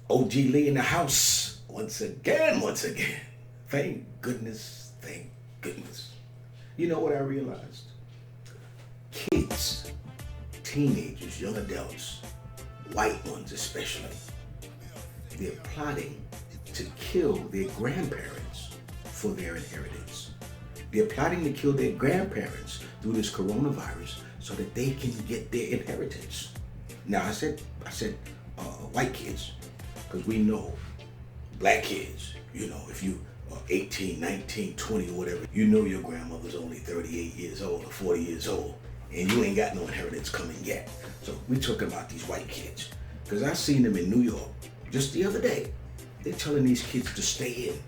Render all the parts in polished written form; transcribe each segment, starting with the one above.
OG Lee in the house once again, once again. Thank goodness, thank goodness. You know what I realized? Kids, teenagers, young adults, white ones especially, they're plotting to kill their grandparents for their inheritance. They're plotting to kill their grandparents through this coronavirus so that they can get their inheritance. Now I said white kids, because we know black kids, if you are 18, 19, 20 or whatever, you know your grandmother's only 38 years old or 40 years old and you ain't got no inheritance coming yet. So we talking about these white kids, because I seen them in New York just the other day. They're telling these kids to stay in,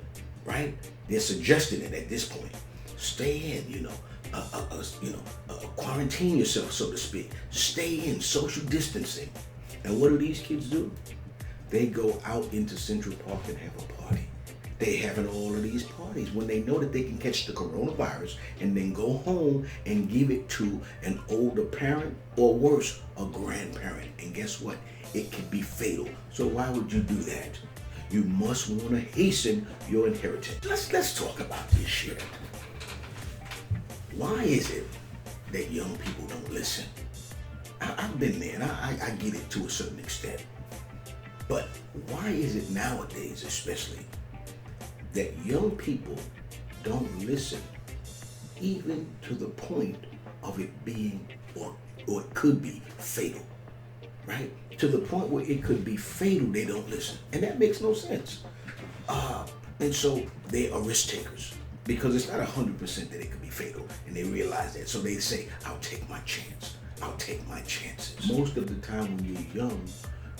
right? They're suggesting it at this point. Stay in, quarantine yourself, so to speak. Stay in, social distancing. And what do these kids do? They go out into Central Park and have a party. They having all of these parties when they know that they can catch the coronavirus and then go home and give it to an older parent or worse, a grandparent. And guess what? It can be fatal. So why would you do that? You must want to hasten your inheritance. Let's talk about this shit. Why is it that young people don't listen? I've been there and I get it to a certain extent. But why is it nowadays especially that young people don't listen even to the point of it being or it could be fatal, right? To the point where it could be fatal, they don't listen. And that makes no sense. And so they are risk takers because it's not 100% that it could be fatal, and they realize that. So they say, I'll take my chance. I'll take my chances. Most of the time when you're young,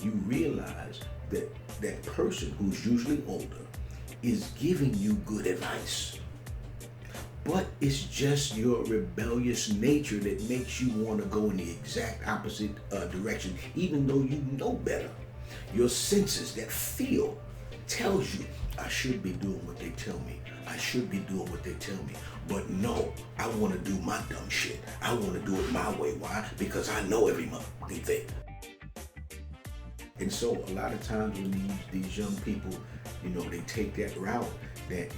you realize that that person who's usually older is giving you good advice. But it's just your rebellious nature that makes you want to go in the exact opposite direction, even though you know better. Your senses that feel tells you, I should be doing what they tell me. I should be doing what they tell me. But no, I want to do my dumb shit. I want to do it my way. Why? Because I know every motherfucking thing. And so a lot of times when these young people, they take that route that,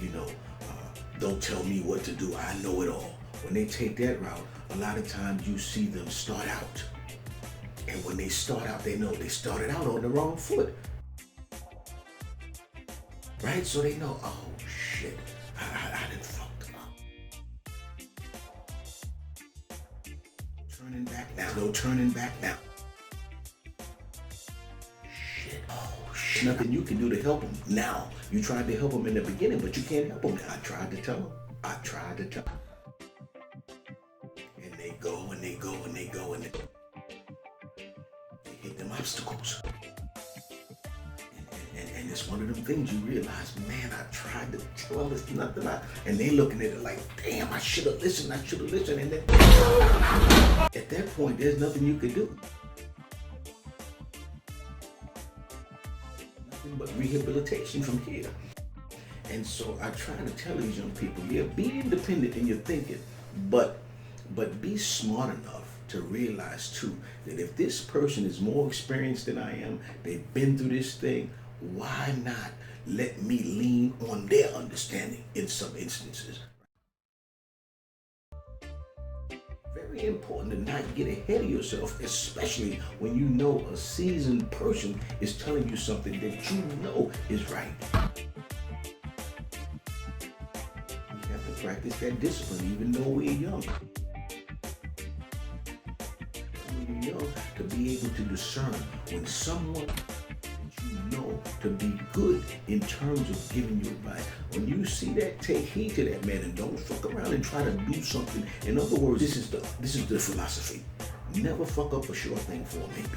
don't tell me what to do, I know it all. When they take that route, a lot of times you see them start out. And when they start out, they know they started out on the wrong foot. Right? So they know, oh shit, I done fucked up. Turning back now. No turning back now. Nothing you can do to help them now. You tried to help them in the beginning, but you can't help them now. I tried to tell them. And they go and they go and they go and they hit them obstacles. And it's one of them things you realize, man, I tried to tell them it's nothing. And they looking at it like, damn, I should have listened. And then at that point, there's nothing you can do. But rehabilitation from here. And so I try to tell these young people, yeah, be independent in your thinking, but be smart enough to realize too that if this person is more experienced than I am, they've been through this thing, why not let me lean on their understanding in some instances? Very important to not get ahead of yourself, especially when you know a seasoned person is telling you something that you know is right. We have to practice that discipline even though we're young. When you're young, to be able to discern when someone that you know to be good in terms of giving you advice. When you see that, take heed to that, man, and don't fuck around and try to do something. In other words, this is the philosophy. Never fuck up a short thing for a maybe.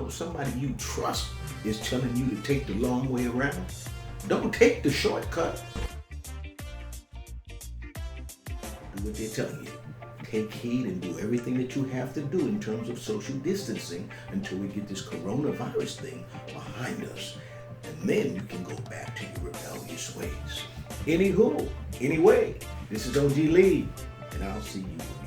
Somebody you trust is telling you to take the long way around. Don't take the shortcut. Do what they're telling you. Take heed and do everything that you have to do in terms of social distancing until we get this coronavirus thing behind us. And then you can go back to your rebellious ways. Anyway, this is OG Lee. and I'll see you again.